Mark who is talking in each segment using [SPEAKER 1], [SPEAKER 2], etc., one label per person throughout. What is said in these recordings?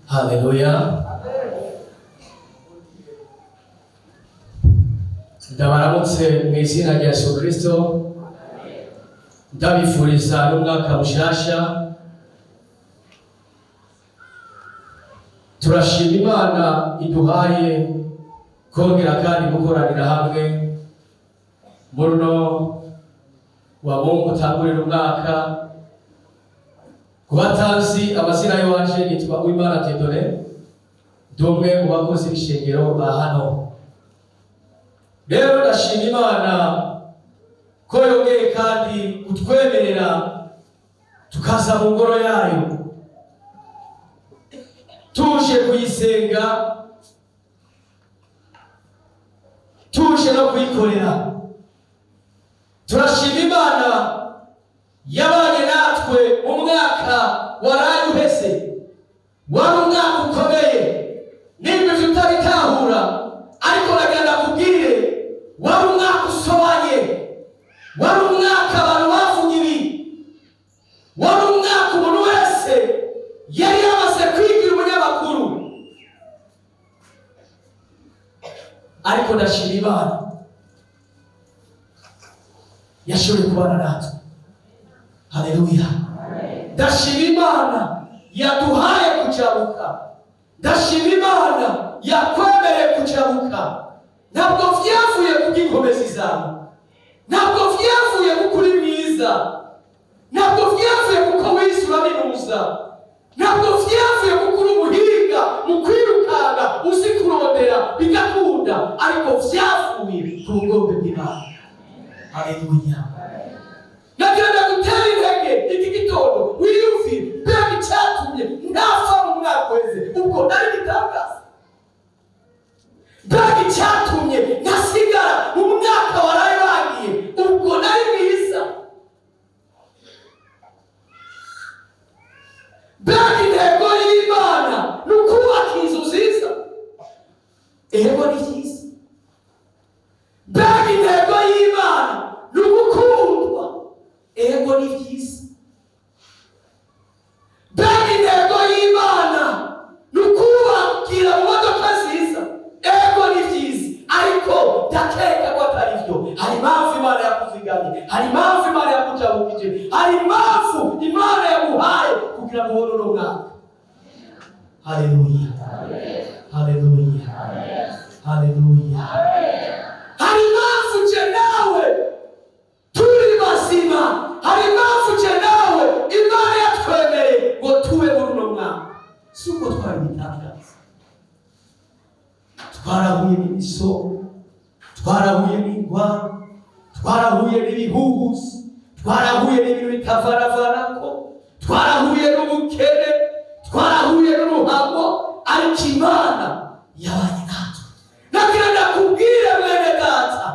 [SPEAKER 1] Haleluya. Ndabaramutse mu izina rya Yesu Kristo. Ndabifuriza n'umwaka mushasha. Turashima Imana iduhaye kongera kandi gukoranira hamwe muruno wa Mungu utangurira umwaka. Kubatazi amazina yanje nitwa Uw'Imana Dumwe mu bakozi b'ishengero ba hano. Rero ndashima Imana ko yongeye kandi kutwemerera tukaza mu ngoro yayo tuje kuyisenga, tuje no kuyikorera. Turashima Imana yabanye natwe umwaka waraye uheze, wari umwaka ukomeye n'ibyo tutabitahura, ariko nagenda kubwire wari umwaka usobanye, wari umwaka abantu bavuga ibi, wari umwaka umuntu wese yari yamaze kwigira umunyamakuru. Ariko ndashima Imana yashoboye kubana natwe. Haleluya. Ndashima Imana yaduhaye kujabuka. Ndashima Imana yakwemereye kujabuka. Ntabwo vyavuye kubw'inkomezi zawe, ntabwo vyavuye kuko uri mwiza, ntabwo vyavuye kuko wisura binuza, ntabwo vyavuye kuko uri umuhinga mu kwirukanga uzi kurondera bigakunda, ariko vyavuye ku bugombe bw'Imana. Haleluya. Nagenda gutera intege iki gitondo wiyumvire mbega icyatumye ntapfa mu mwaka weze, ubwo nari gitangaza. Mbega icyatumye ntasigara mu mwaka waraye wagiye, ubwo nari mwiza. Mbega intego y'Imana ni ukubaka inzu nziza, ego ni byiza. Mbega intego y'Imana ni ugukundwa, ego ni byiza. Mbega intego y'Imana ni ukubakira mu modoka nziza, ego ni byiza. Ariko ndakeka ko atari byo. Hari impamvu Imana yakuzigamiye, hari impamvu Imana yakujabukije, hari impamvu Imana yaguhaye kugira ngo ubone uno mwaka. Haleluya. Haleluya. Haleluya. Hari impamvu je nawe turi bazima, hari impamvu je nawe Imana yatwemereye ngo tube muri uno mwaka. Si uko twari bitangaza, twarahuye n'imisoro, twarahuye n'ingwara, twarahuye n'ibihuhusi, twarahuye n'ibintu bitavanavanako, twarahuye n'ubukene, twarahuye n'uruhamo, ariko Imana yabanye natwe. Nagira ndakubwire mwene data,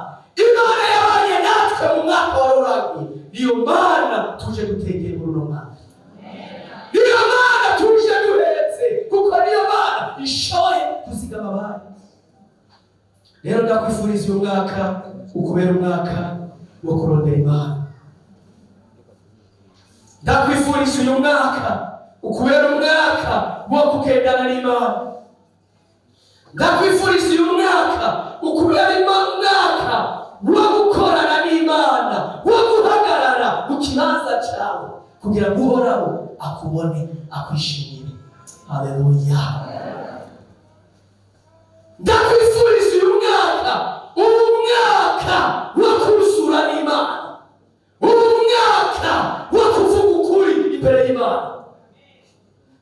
[SPEAKER 1] Imana yabanye natwe mu mwaka wari uragiye. Niyo Mana tuje gutegera muri uno mwaka, niyo Mana tuje duhetse, kuko niyo Mana ishoboye kuzigama abantu. Rero ndakwifuriza uyu mwaka ukubera umwaka wo kurondera Imana. Ndakwifuriza uyu mwaka ukubera umwaka wo kugendana n'Imana. Ndakwifuriza uyu mwaka ukubera umwaka wo gukorana n'Imana, wo guhagarara mu kibanza cyawe kugira ngo Uhoraho akubone, akwishimire. Haleluya. Ndakwifuriza uyu mwaka, umwaka wo kurusura n'Imana, umwaka wo kuvuga ukuri imbere y'Imana.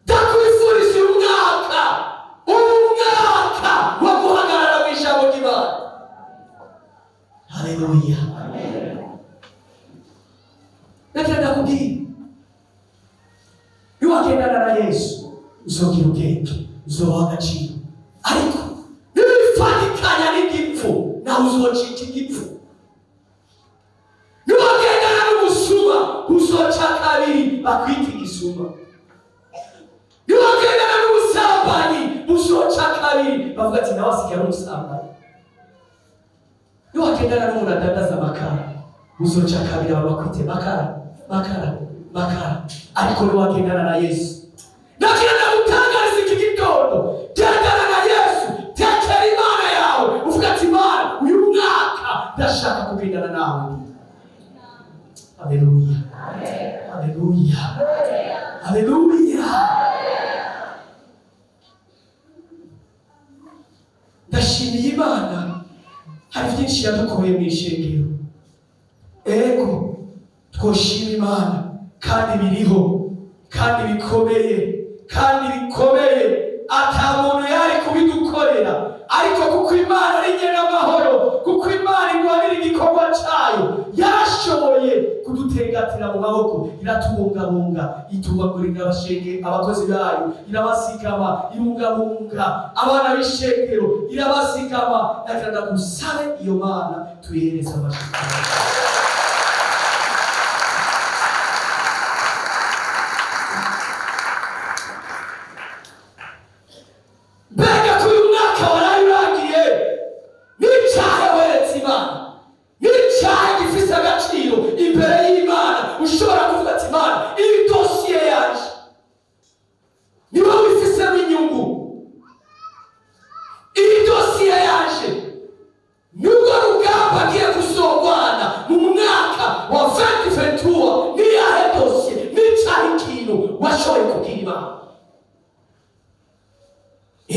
[SPEAKER 1] Ndakwifuriza uyu mwaka, umwaka wo guhagarara mu ijambo ry'Imana. Haleluya. Nakenda kubwira, iyo wagendana na Yesu uzogira ubwenge, uzoha agaciro. Ariko nibifatikanya n'igipfu nawe uzocika igipfu. Niwagendana n'umusuma uzoca kabiri bakwita igisuma. Niwagendana n'umusambanyi uzoca kabiri bavuga ati nawe asigaye umusambanyi. Niwagendana n'umuntu adandaza amakara uzoca kabiri bakwite makara. Ariko niwagendana na Yesu, nakira ndagutangariza iki gitondo, gendana na Yesu, tekera Imana yawe, uvuga ati Imana uyu mwaka ndashaka kugendana nawe. Haleluya, haleluya, haleluya. Ndashimiye Imana, hari byinshi yadukoreye mu ishengero. Ego twoshima Imana kandi biriho kandi bikomeye ata muntu yari kubidukorera, ariko kuko Imana ari nyenamahoro, kuko Imana igwanira igikorwa cyayo, yarashoboye kudutegatira mu maboko, iratubungabunga, itubagurira abashenge abakozi bayo, irabasikama, irungabunga abana b'ishengero, irabasikama. Nakira gusabe iyo Mana tuyihereza amashyi.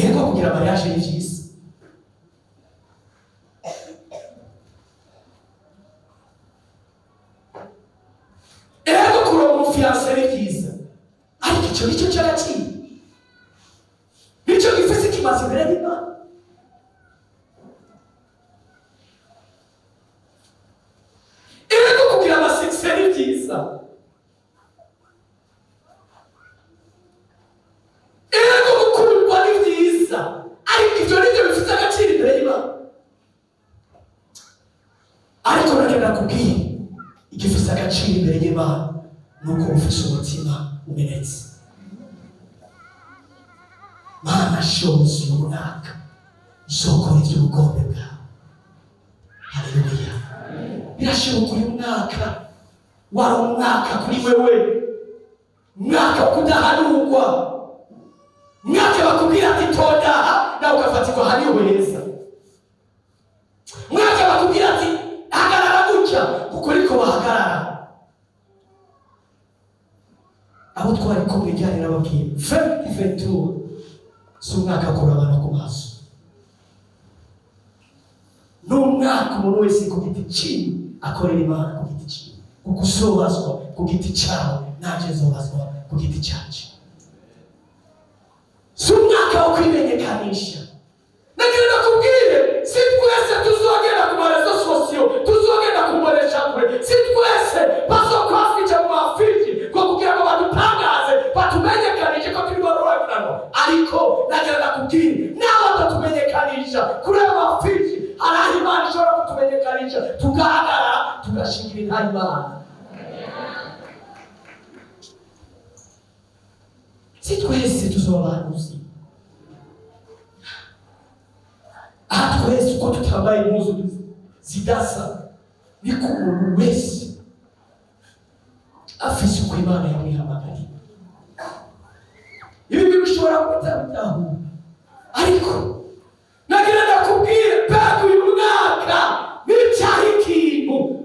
[SPEAKER 1] Ego kugira mariage ni vyiza. Ego kuronka umufiance ni vyiza. Ariko icyo nicyo cy'agaciro. Nicyo gifise ikimazi imbere y'Imana. Ego kugira amasexe ni vyiza. Ariko ibyo nibyo bifite agaciro imbere y'Imana. Ariko nakenda kubwira igifite agaciro imbere y'Imana nuko ufite umutima umenetse. Mana shows uyu mwaka uzokora iby'ubugombe bwawe. Haleluya. Birashoboka uyu mwaka wari umwaka kuri wewe, mwaka kudahanurwa, mwaka bakubwira ati tonda nawe ugafatirwa hariho heza, mwaka bakubwira ati hagarara gutya kuko ariko bahagarara. Abo twari kumwe cyane nababwiye 2022 si umwaka kurabana ku maso, n'umwaka umuntu wese ku giti cyiwe akorera Imana ku giti cyiwe, kuko uzobazwa ku giti cyawe nanjye nzobazwa ku giti cyacu. Si umwaka wo kwimenyekanisha. Nagira nakubwire, si twese tuzogenda ku marezo sosiyo, tuzogenda kumbonesha kure, si twese bazokwafija mu mafiji ko kugira ngo badutangaze batumenyekanishe ko turi baruragirano. Ariko nagira nakubwire, nawe atatumenyekanisha kuri ayo mafiji, hari Imana ishobora kutumenyekanisha, tugahagarara tugashingira intaha Imana. Si twese tuzobahanuzi. Aha twese uko tutambaye impuzu zidasa, niko umuntu wese afise uko Imana yamwihamagariye. Ibi bishobora kutabitaho, ariko nagira ndakubwire paka uyu mwaka n'icyaha ikintu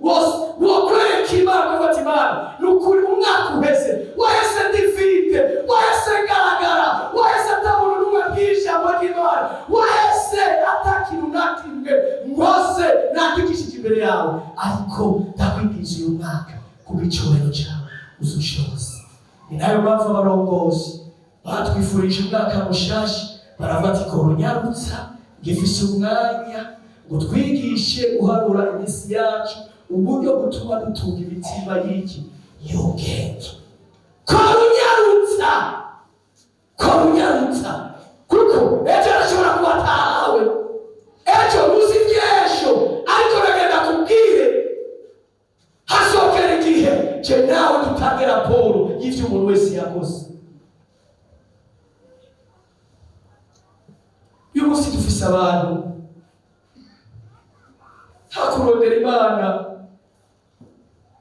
[SPEAKER 1] wokwereka Imana ufata Imana n'ukuri umwaka uheze wahese ndifite, wahese garagara, wahese atabona n'umwe bw'ijambo ry'Imana, wahese atakintu nakimwe ngose nakikishije imbere yawe. Ariko ndakwinjiza uyu mwaka kuba icyubahiro cyawe uzushoboza. Ni nayo mpamvu abarongozi batwifurije umwaka mushasha, baravuga ati ko runyarutsa gifise umwanya ngo twigishe guharura iminsi yacu, uburyo butuma dutunga imitima y'iki y'ubwenge. Ko runyarutsa ko runyarutsa kuko ejo arashobora kuba atahawe ejo muzi by'ejo ariko nagenda kubwire hasokera igihe je nawe dutange raporo y'ivyo umuntu wese yakoze. Uyu munsi dufise abantu hakurondera Imana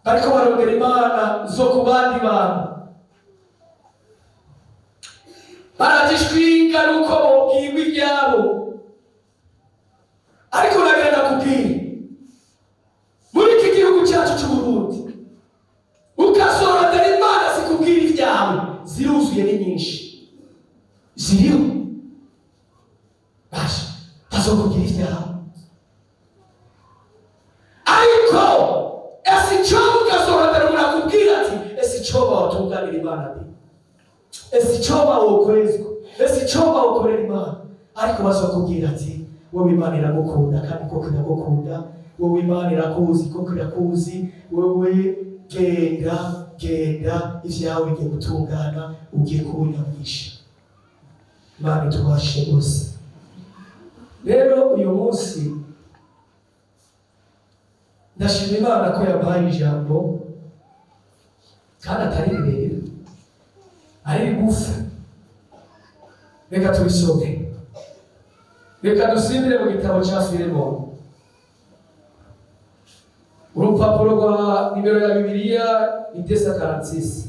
[SPEAKER 1] bariko barondera Imana zo ku bandi bantu, barazishwinga nuko bobwirwa ibyabo. Ariko nagenda kubwira muri iki gihugu cyacu c'Uburundi ukasorondera Imana zikubwira ibyawe ziruzuye ni nyinshi ziriho basha tazokubwira ibyawe. Ariko ese icyobo ugasorondera murakubwira ati ese icyobo watunganira Imana bi ese icyobo wokorezwa ese icyobo wokorera Imana. Ariko bazokubwira ati wowe Imana iragukunda kandi koko iragukunda, wowe Imana irakuzi koko irakuzi, wowe genda ivyawe bigiye gutungana ugiye kunyamisha. Imana itubashe gose. Rero uyu munsi ndashima Imana ko yabaye ijambo kandi atari rirerire ari rigufi. Reka tubisome, reka dusimbire mu gitabo cya Filemoni urupapuro rwa nimero ya Bibiliya itesa 46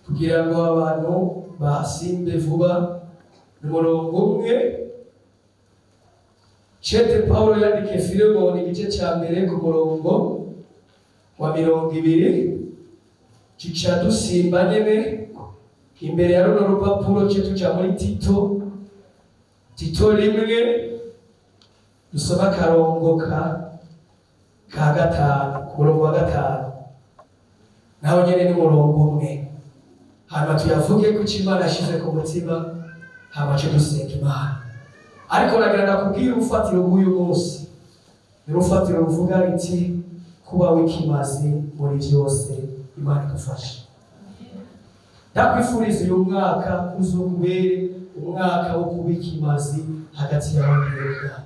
[SPEAKER 1] kugira ngo abantu basimbe vuba. Umurongo umwe Chete Paulo yandike Filemoni igice cya mbere ku murongo wa 20 cica dusimba nyene imbere ya runo rupapuro cye tuja muri Tito rimwe dusoma karongo ka 5 ku murongo wa 5 naho nyene ni murongo umwe. Hanyuma tuyavuge ku Imana yashize ku mutima, hama cyo dusenga Imana. Ariko nagenda kubwira urufatiro rw'uyu munsi ni urufatiro ruvuga riti kuba w'ikimazi muri vyose. Imana idufashe. Ndakwifuriza uyu mwaka uzubere umwaka wo kuba ikimazi hagati y'abantu b'Imana.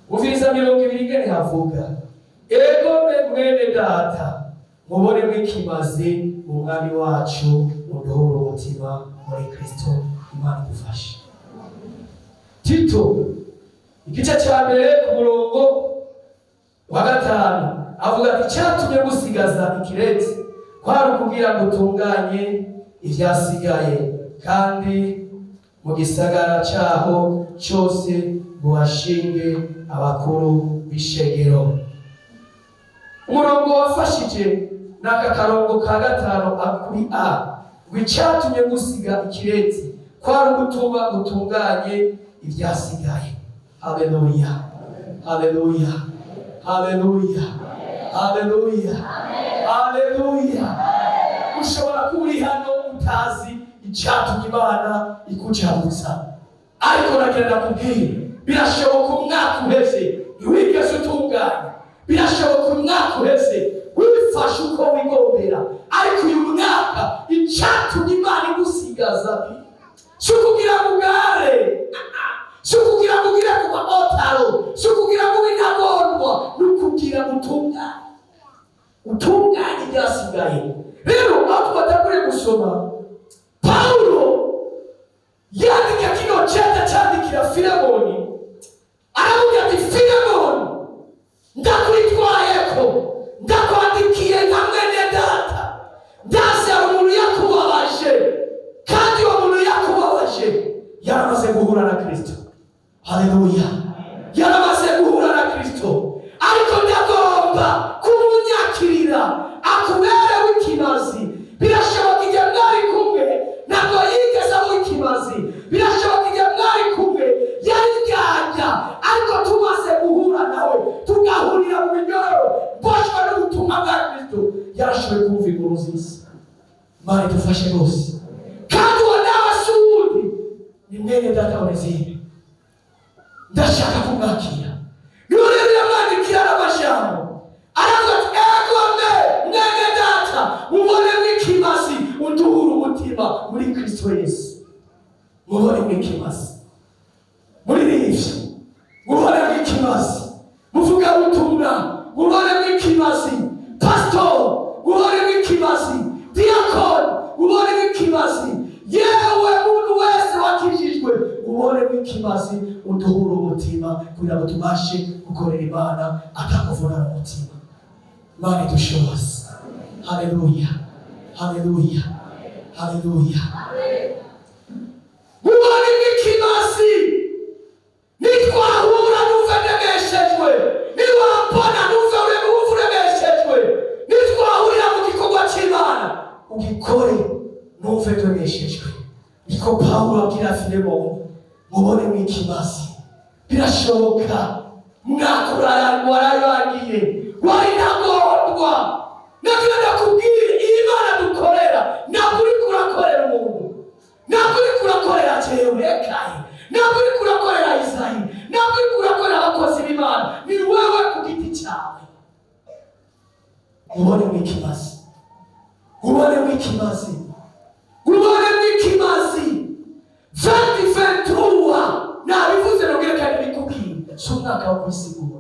[SPEAKER 1] Uviriza 20 ingene havuga ego mwene data mubone mwikimazi mu mwami wacu uduhura umutima muri Kristo. Imana idufashe. Tito igice cya mbere ku murongo wa 5 avuga ati cyatumye gusigaza ikirezi kwari ukugira ngo utunganye ivyasigaye kandi mu gisagara cyaho cyose buhashinge abakuru b'ishengero. Umurongo wafashije n'aka karongo ka 5 akuri a wicyatumye gusiga ikirezi kwari gutuma utunganye ivyasigaye. Haleluya, haleluya, haleluya, haleluya, haleluya. Ushobora kuri hano utazi icyatumye Imana ikucabutsa, ariko nagenda kubwira birashoboka umwaka uheze ntiwigeze utunganya, birashoboka umwaka uheze wifashe uko wigombera, ariko uyu mwaka icyatumye Imana igusigaza sukugira mugare sukugira mugira kuba otaro sukugira mubinagondwa nukugira utunganye ibyasigaye. Rero aho batakure gusoma Paulo yandika kino cyandikira Filemoni aravuga ati Filemoni ndakwitwayeko ndakwandikiye nka mwene data ndazi umuntu yakubabaje kandi uwo muntu yakubabaje yaramaze guhura na Kristo. Haleluya, yaramaze guhura na Kristo, ariko ndagomba kumunyakirira akubere w'ikimazi. Birashoboka igihe mwari kumwe ntabwo yigeze w'ikimazi, birashoboka igihe mwari kumwe yaryanya, ariko tumaze guhura nawe tugahurira mu binyoro boshwe n'ubutumwa bwa Kristo yarashoboye kumva inkuru nziza. Imana idufashe rwose. Kandi uwo nawe si uwundi ni mwene data Onezime. Ndashaka kumwakira. Niwe rero yamwandikira n'amajambo aravuga ati ego mwene data mubone w'ikimazi unduhura umutima. ubuzima muri Kristo Yesu. Mubone Uw'Ikimazi. Muri rivyo mubone Uw'Ikimazi. Muvuga ubutumwa mubone Uw'Ikimazi. Pastor mubone Uw'Ikimazi. Diakon mubone Uw'Ikimazi. Yewe muntu wese wakijijwe mubone Uw'Ikimazi. Uduhura umutima kugira ngo tubashe gukorera Imana atakuvuna umutima. Imana idushoboze. Haleluya. Haleluya. Haleluya. Mubone Uw'Ikimazi. Nitwahura numve nemeshejwe. Niwambona numve uremeshejwe. Nitwahurira mu gikorwa cy'Imana ugikore numve nemeshejwe. Niko Pawulo abwira Filemoni. Mubone Uw'Ikimazi. Birashoboka mwakura warayangiye wari ntagondwa. Nagira ndakubwira Imana dukorera ntabwo uri kurakorera umuntu, ntabwo uri kurakorera jewe ekaye, ntabwo uri kurakorera Isayi, ntabwo uri kurakorera abakozi b'Imana, ni wewe ku giti cyawe. Mubone Uw'Ikimazi. Mubone Uw'Ikimazi. Mubone Uw'Ikimazi. 2023 nabivuze nongere kandi bikubwira so mwaka wo kwisigura.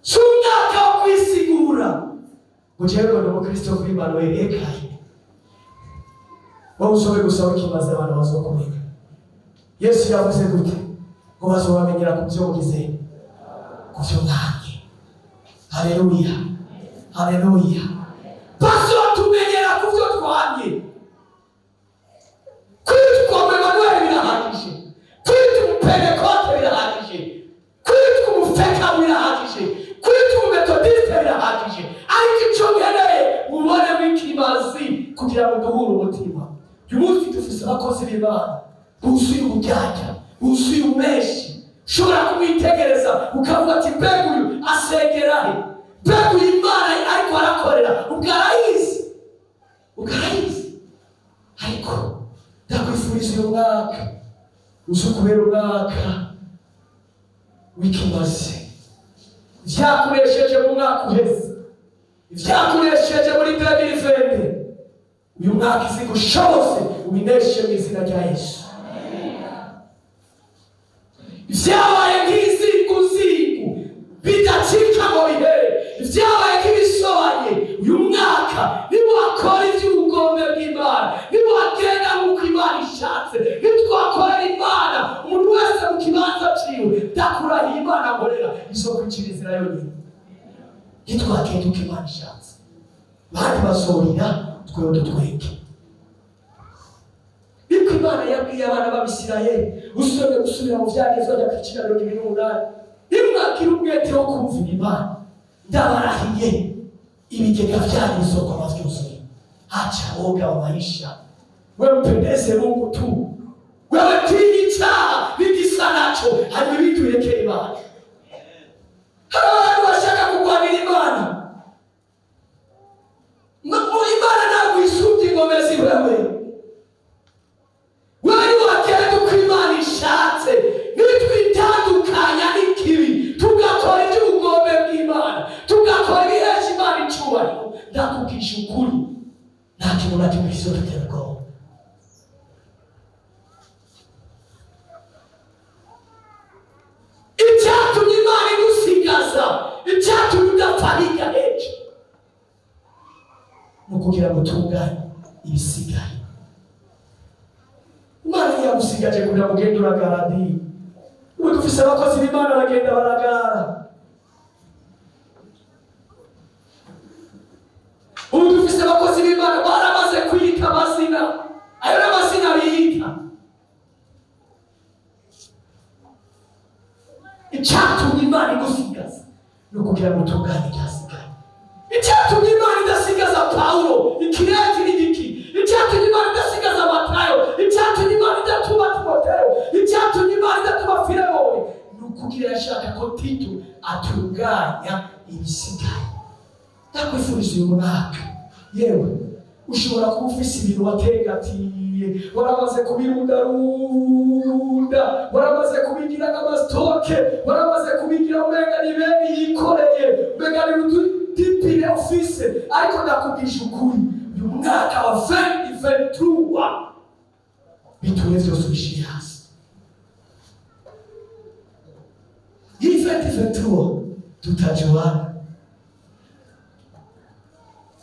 [SPEAKER 1] So mwaka wo kwisigura. Mujewe ngo Kristo kuri Manuel ekaye. Wawusobe gusaba Uw'Ikimazi abantu bazokumenya. Yesu yavuze gute? Ngo bazobamenyera ku byo mugize ku byo mwanye. Haleluya. Haleluya. Bazotumenyera ku byo twanye. Kwitwa Manuel birahagije. Kwitwa Pentecote birahagije. Kwitwa umufeka birahagije. Kwitwa Methodiste birahagije. Ariko icyo nkeneye mubone Uw'Ikimazi kugira ngo duhure umutima. Uyu munsi dufise abakozi b'Imana buzuye ubujyajya, buzuye umeshi. Ushobora kumwitegereza ukavuga ati mbega uyu asengera he? Mbega uyu Imana ariko arakorera ubwarayizi. Ubwarayizi. Ariko ndakwifuriza uyu mwaka uzukubera umwaka w'Ikimazi. Vyakuresheje mu mwaka uheze, vyakuresheje muri 2020, uyu mwaka izigushobose ubineshe mu izina rya Yesu. Vyabaye nk'iziguzigu bidacika ngo bihere, vyabaye nk'ibisobanye. Uyu mwaka niwakora ivy'ubugombe bw'Imana, niwagenda nk'uko Imana ishatse, nitwakorera Imana umuntu wese mu kibanza ciwe, ndakurahiye Imana nkorera izokwicira inzira yonyine. Nitwagenda uko Imana ishatse, bandi bazorira twewe dutwenge. Niko Imana yabwiye abana b'Abisirayeli, usome gusubira mu vyagezwe bya 18. Nimwakira umwete wo kumvira Imana, ndabarahiye ibigega vyanyu bizokoma vyuzuye. Acha woga wa maisha. Wewe mpendeze Mungu tu. Wewe tinyicha bigisa nacho hanyuma biturekere Imana. Abantu bashaka kugwanira Imana. Imana ntabwo isubye ingomezi wewe. Wewe wakera uko Imana ishatse. Nitwitandukanya n'ikibi tugakora iby'ubugombe bw'Imana, tugakora ibihesha Imana icyubahiro, ndakubwisha ukuri nta kintu na kimwe kizodutera ubwoba. Icyatumye Imana igusigaza, icyatumye udapfarika hejo, ni ukugira ngo utunganye ibisigaye. Imana yagusigaje kugira ngo ugende uragaradiye. Ubu dufise abakozi b'Imana bagenda baragara. Ubu dufise abakozi b'Imana baramaze kwita amazina, ayo n'amazina biyita. Icyatumye Imana igusigaza ni ukugira ngo utunganye ibyasigaye. Icyatumye Imana idasigaza Pawulo, Ikireti n'igiki. Icyatumye Imana idasigaza Matayo, icyatumye Imana idatuma Timoteyo, icyatumye Imana idatuma Filemoni, ni ukugira yashaka ko Tito atunganya ibisigaye. Ndakwifuriza uyu mwaka, yewe ushobora kuba ufise ibintu wategatiye, waramaze kubirundarunda, waramaze kubigira n'amasitoke, waramaze kubigira umenga ni bene yikoreye, umenga ni tipile ofise ariko ndakubwisha ukuri uyu mwaka wa 2023 bituwe vyose bishiri hasi. Hii 2023 tutajuana.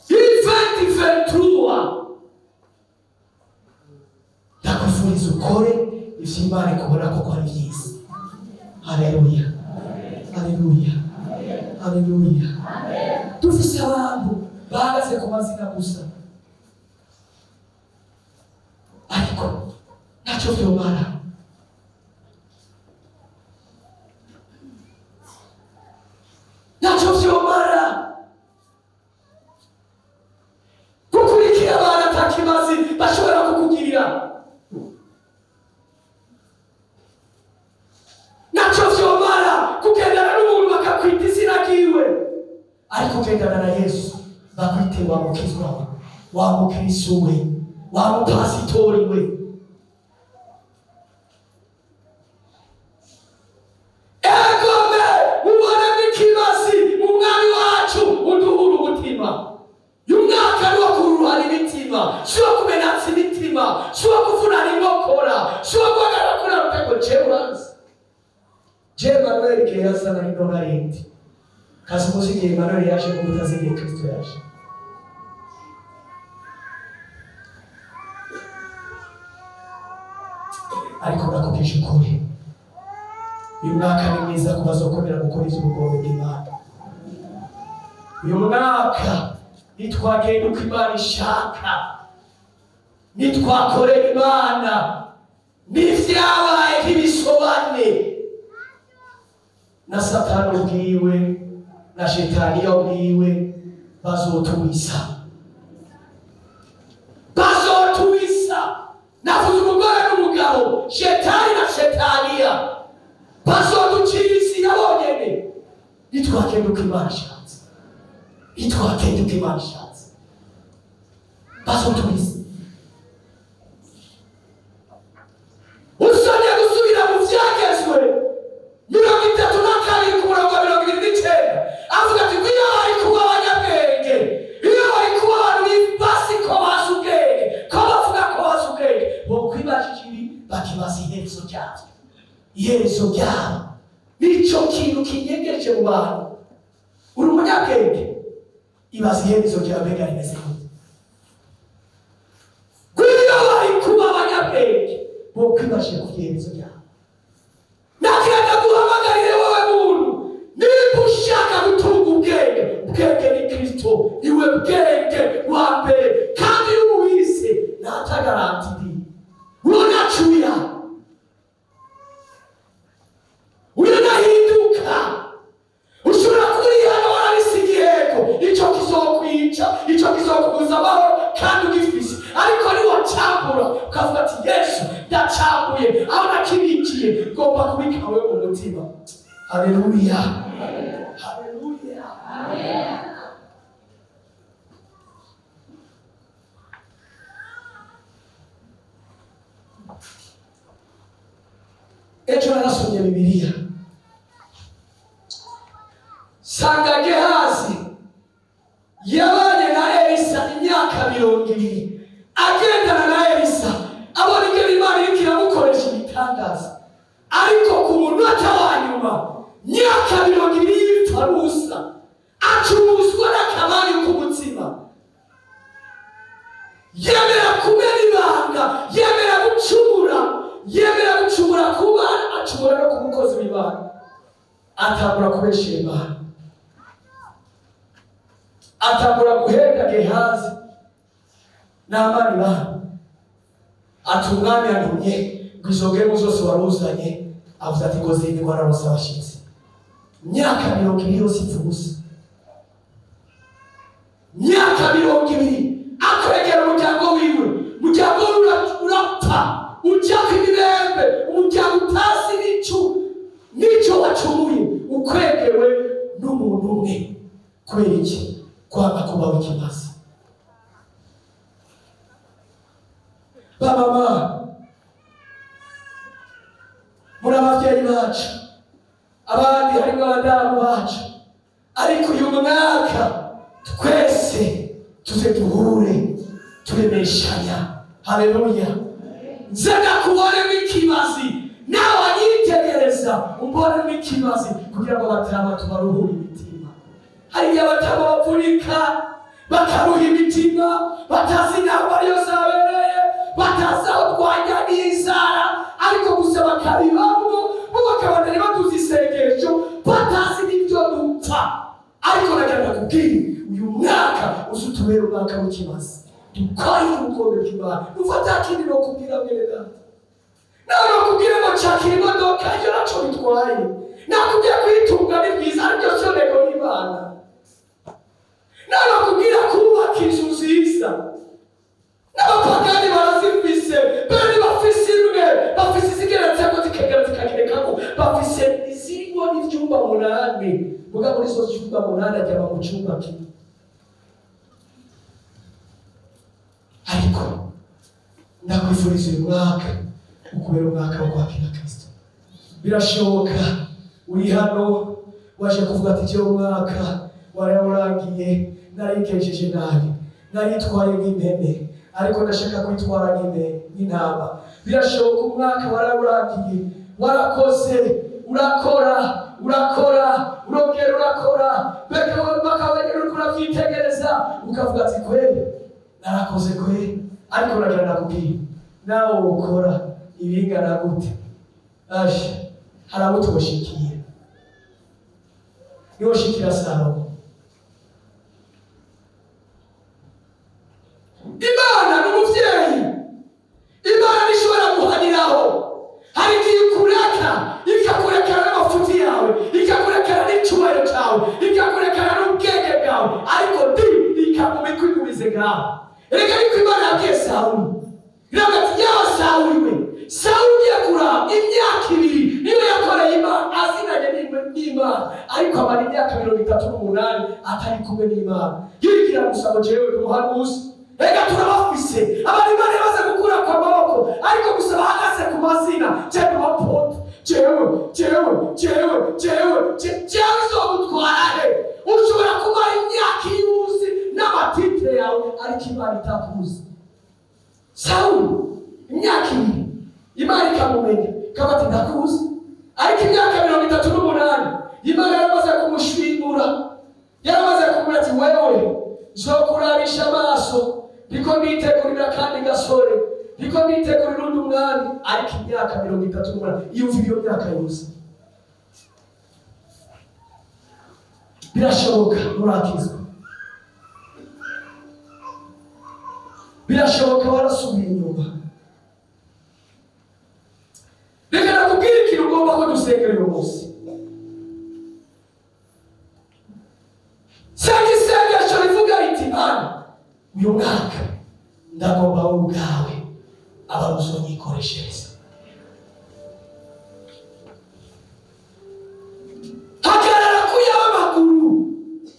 [SPEAKER 1] Hii 2023 ndakufuriza ukore ivyo Imana ikubona ko ari vyiza. Haleluya. Haleluya. Haleluya. Dufise abantu bahagaze ku mazina gusa, ariko ntacyo vyomara. Ntacyo vyomara gukurikira abantu atakimazi bashobora kukugirira. Ntacyo vyomara kugendana n'umuntu bakakwita izina ryiwe, ariko kugendana na Yesu bakwite wa mukizwa, wa mukristo we, wa mupasitori we. Egome ubona Uw'Ikimazi umwami wacu uduhura umutima. Yumwaka ni wo kuruhana imitima, si wo kumenatsa imitima, si wo kuvunana inkokora, si wo guhagarara kuri rutego jewanzi. Emmanuel igihe yazana ino narindi kasi muzi igihe Emmanuel yaje mubutazi igihe Kristo yaje. Ariko nakubwisha ukuri uyu mwaka ni mwiza ku bazokomera gukora ivy'ubugombe bw'Imana. Uyu mwaka nitwagenda uko Imana ishaka, nitwakorera Imana, n'ivyabaye nk'ibisobane na Satani ubwiwe na Shetani ubwiwe bazotuwisa. Navuze umugore n'umugabo, Shetani na Shetaniya bazoducirisi nabonyene. Nitwagenda uko Imana ishatse, nitwagenda uko Imana ishatse bazotuwisa. Usonye gusubira mu vyagezwe 32 ku murongo wa 29 avuga ati iyo bari kuba abanyabwenge, iyo bari kuba abantu basi ko bazi ubwenge, ko bavuga ko bazi ubwenge, bo kwibajije ibi bakibaza iherezo ryavyo. Iherezo ryabo nico kintu kinyegeje mu bantu. Uri umunyabwenge, ibaza iherezo ryawe mbega rimeze gute. Iyo bari kuba abanyabwenge, bo kwibajije ku iherezo ryabo. Nakiraga guhamagarire wowe muntu, niba ushaka gutunga ubwenge, ubwenge ni Kristo, niwe bwenge wa mbere, kandi iyo uwise ntatagarantiri unacuya unahinduka. Ushobora kurihana warabisigiyeko ico kizokwica, ico kizokubuza amahoro kandi ugifise, ariko niwacambura ukavuga ati Yesu ndacambuye aho nakibikiye ngomba kubikawe mu mutima. Haleluya. Haleluya. Amen. Ejo narasomye Bibiliya sanga Gehazi yabanye na Elisa imyaka 20 agendana na Elisa, abona ingene Imana iriko iramukoresha ibitangaza, ariko ku munota wa nyuma myaka 20 y'itarusa acuruzwa n'akabari k'umutima, yemera kumena ibanga, yemera gucumura kuba acumura no ku mukozi w'Imana, atangura kubeshera Imana, atangura guhenda Gehazi n'abana Imana. Ati umwami yantumye ngo izo ngemu zose waruzanye, avuze ati ngo zindi wararose abashitsi. Myaka 20 yose ipfubusa, myaka 20 akwegera umuryango wiwe, umuryango urapfa, ujya kw'ibirembe, umuryango utasi nico wacumuye, ukwegewe n'umuntu umwe. Kubera iki? Kwanga kuba Uw'Ikimazi. Bamama, muri abavyeyi bacu, abandi harimo abadamu bacu, ariko uyu mwaka twese tuze duhure turemeshanya. Haleluya. Nzega kubone Uw'Ikimazi nawe anyitegereza umbone Uw'Ikimazi kugira ngo batama tubaruhure imitima. Hari abatama bavurika bakaruha imitima, batazi intambara yo zabereye, batazi aho twajya n'inzara, ariko gusa bakabibamwo bo bakabona ntibatuzi isengesho, batazi n'ibyo dupfa. Ariko nagira kubwira uyu mwaka uzutubera umwaka w'ikimazi. Dukore ubukombe bw'Imana. Ufata kindi no kubwira mwene data. Nawe kubwira ngo cakira imodoka icyo naco bitwaye. Nakubwira kwitunga ni bwiza ariko cyo nego y'Imana. Nawe kubwira kubaka inzu nziza. N'abapagani barazifise, bari bafise imwe, bafise izigeretse ko zikageretse zikagereka ko bafise izingo n'ivyumba 8. Muga muri zo cyumba 8 ajya mu cyumba kimwe. Ariko ndakwifuriza uyu mwaka ukubera umwaka wo kwakira Kristo. Birashoboka uri hano waje kuvuga ati cyo mwaka wararangiye, narikejeje nabi, naritwaye nk'impene, ariko ndashaka kwitwara nk'intama. Birashoboka umwaka wararangiye, warakoze, urakora, urongera urakora, bakabagera uri kuravyitegereza ukavuga ati kweli narakoze kweli, ariko nagira nakubwira nawe ukora ibingana gute. Asha hari abo tubashikiye, niwo shikira Salomo. Imana n'umuvyeyi, Imana nishobora guhaniraho. Hari igihe kureka ikakurekera n'amafuti yawe, ikakurekera n'icyubahiro cyawe, ikakurekera n'ubwenge bwawe, ariko ikakumikwigumize ngaho. Erega ariko Imana yabwiye Sawuli, iravuga ati yawe Sawuli we, Sawuli ugiye kuraba imyaka 2 niyo yakoreye Imana, azinanye n'Imana, ariko amara imyaka 38 atari kumwe n'Imana. Yibwira gusa ngo jewe umuhanuzi. Ega turabafise abari bane baze gukura kwa maboko, ariko gusa bahagaze ku mazina cyane mapoto. Jewe uzogutwara he? Ushobora kumara imyaka yuzi n'amatitire yawe, ariko Imana itakuzi. Sawuli imyaka 2 Imana ikamumenya kabati ndakuzi, ariko imyaka 38 Imana yaramaze kumushwindura, yaramaze kumubwira ati wewe nzokurabisha amaso, niko nitegurira kandi gasore, niko nitegurira undi mwami. Ariko imyaka 38 yumva iyo myaka yose. Birashoboka murakizwa, birashoboka warasubiye inyuma. Reka nakubwira ikintu ugomba ko dusengera uyu munsi. Senga isengesho rivuga riti Imana uyu mwaka ndagomba wowe ubwawe abazonyikoreshereza. Hagarara kuyaho amaguru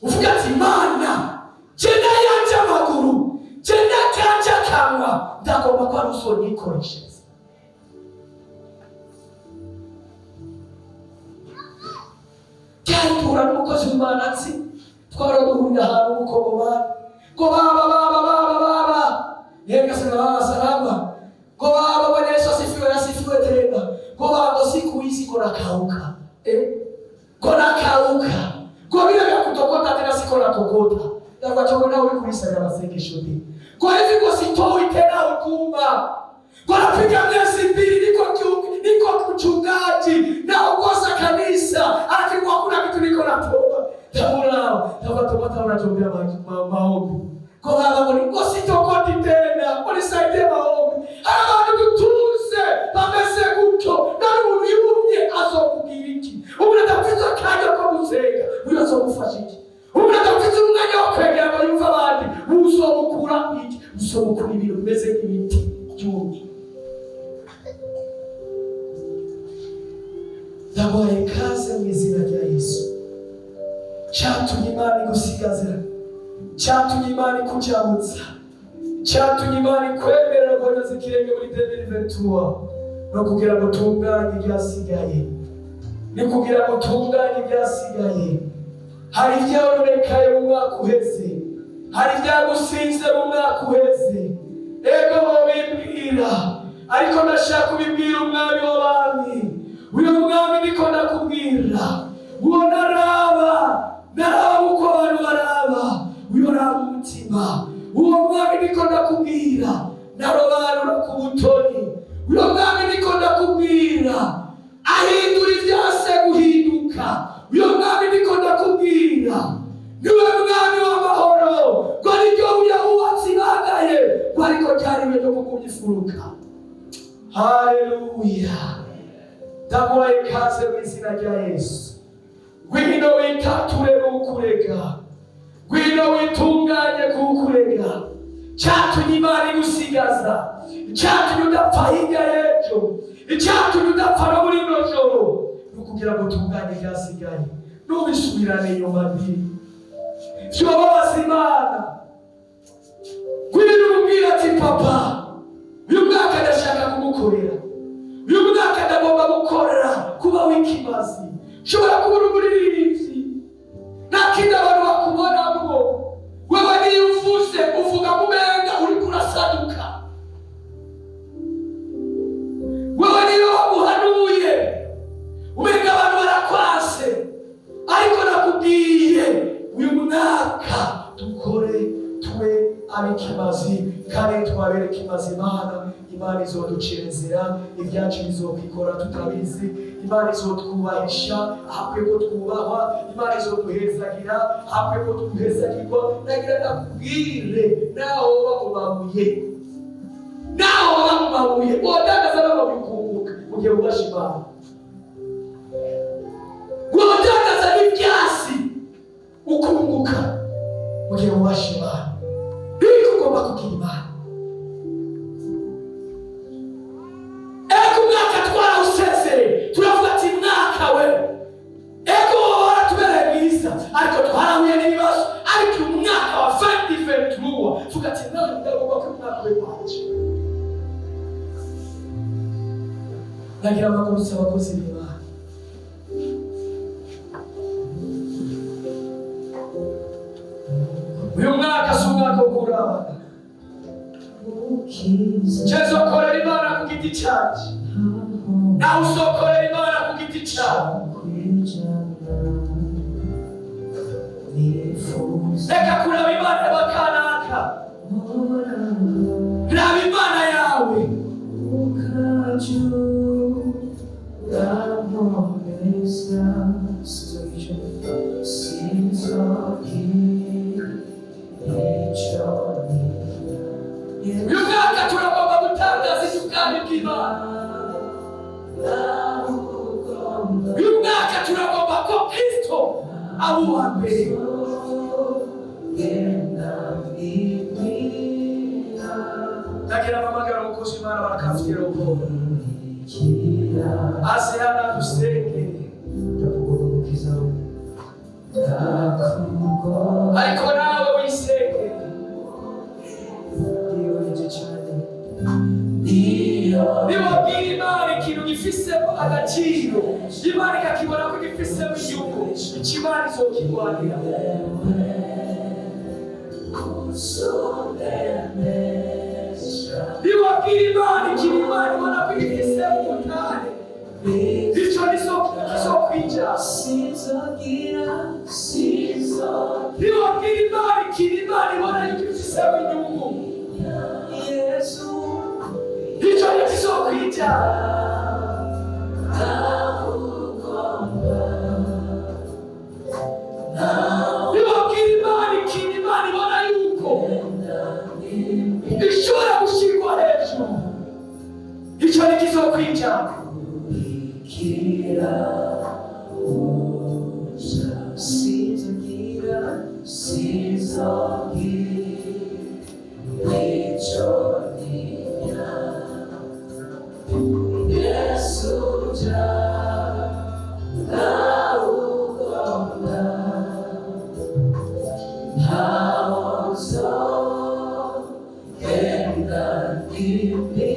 [SPEAKER 1] uvuga ati Imana jenda yanje amaguru, jenda kanje akanwa, ndagomba ko abazonyikoreshereza. Cyangwa n'umukozi w'Imana nzi twaraduhurira ahantu mukobwa ngo baba yega sana salama ngo baba Bwana Yesu asifiwe tena ngo baba siku hizi kona kauka kona kauka ngo bila ya kutokota tena siko na tokota ndava chokona uri kulisa ya masengesho ndi kwa hivi kwa sitoi tena hukuba kwa napiga miezi 2 niko kuchungaji na ukosa kanisa, akikuwa kuna kitu niko na toba tabata unatembea maombi kwa baba ngo sitokoti tena unisaidie maombi. Abantu tutuze bameze gutyo nari ubiyumye azokugiriki umunatafite akanya ko gusenga urazogufasha iki, umunatafite umwanya wo kwegera abayumva abandi uzomukura iki, uzomukura ibintu bimeze nk'ibiti byumye. Ndabaye kaze mu izina rya Yesu. Cyatumye Imana igusigazira, cyatumye Imana ikujabutsa, cyatumye Imana ikwemera guhagaze ikirenge muri 2023 no kugira ngo tunganye ibyasigaye, ni kugira ngo tunganye ibyasigaye. hari ivyononekaye mu mwaka uheze, hari ibyagusinze mu mwaka uheze. Ego bobimbwira, ariko ndashaka kubibwira umwami w'abami. Uyu mwami niko ndakubwira, uwo naraba uko abantu baraba, uyo raba umutima. Uwo mwami niko ndakubwira, narobanura ku butoni. Uyo mwami niko ndakubwira, ahindura ivyase guhinduka. Uyo mwami niko ndakubwira, niwe mwami w'amahoro, ko niryo buye wubatse ibagaye, ko ariko ryariwe no kugumya ifuruka. Haleluya. Ndaguhaye ikaze mu izina rya Yesu. Ngwino witature n'ukurega, ngwino witunganye kukurega. Cyatumye Imana igusigaza, cyatumye udapfa hirya y'ejo, cyatumye udapfa no muri ino joro, nukugira ngo utunganye ibyasigaye, ntubisubirane inyuma mbi. Vyobabaza Imana. Ngwino umubwire ati papa, uyu mwaka ndashaka kumukorera, uyu mwaka ndagomba gukorera kuba Uw'Ikimazi. Shobora kubura umuririmbyi, nta kindi abantu bakubonamwo. Wewe niyo uvuze uvuga mumenga uriko urasaduka. Wewe niyo uhanuye umenga abantu barakwase, ariko nakubwiye uyu mwaka dukore tube Uw'Ikimazi, kandi twabere Ikimazi. Imana izoducira inzira, ibyacu bizokwikora tutabizi. Imana izotwubahisha ahakwiye ko twubahwa, Imana izoduhezagira ahakwiye ko duhezagirwa. Nagira ndakubwire, naho woba mu mabuye, wodandaza n'amabuye ukunguka mu gihe wubasha Imana. Wodandaza n'ibyasi ukunguka mu gihe wubasha Imana. Biko ugomba kugira Imana. Turavuga ati mwaka we, ego waratubereye mwiza, ariko twarahuye n'ibibazo. Ariko umwaka wa 2023 tuvuga ati nawe ndagomba ko umwaka we waje. Nagira amagurutse abakozi b'Imana. Uyu mwaka si umwaka wo kurabana. Jesu akorera Imana ku giti cyacu, nawe usokorera Imana ku giti cyawe. Reka kuraba Imana bakanaka, raba Imana yawe. Uyu mwaka turagomba gutangaza ubwami bw'Imana. Uyu mwaka turagomba ko Kristo aba uwa mbere. Nagira amamagara umukozi w'Imana barakafitira ubwoba. Asiyana dusenge. Ariko nawe wisenge. Niwabwira Imana ikintu gifisemo agaciro, Imana ikakibona ko gifisemo inyungu, Imana izokirwanira. Niwabwira Imana ikintu Imana ibona ko gifisemo ubutane, icyo kizokwinjira. Niwabwira Imana ikintu Imana ibona ko gifisemo inyungu, icyo kizokwinjira. Niwabwira Imana ikintu Imana ibona yuko ishobora gushyirwa hejuru, icyo kizokwinjira.
[SPEAKER 2] How so can that be?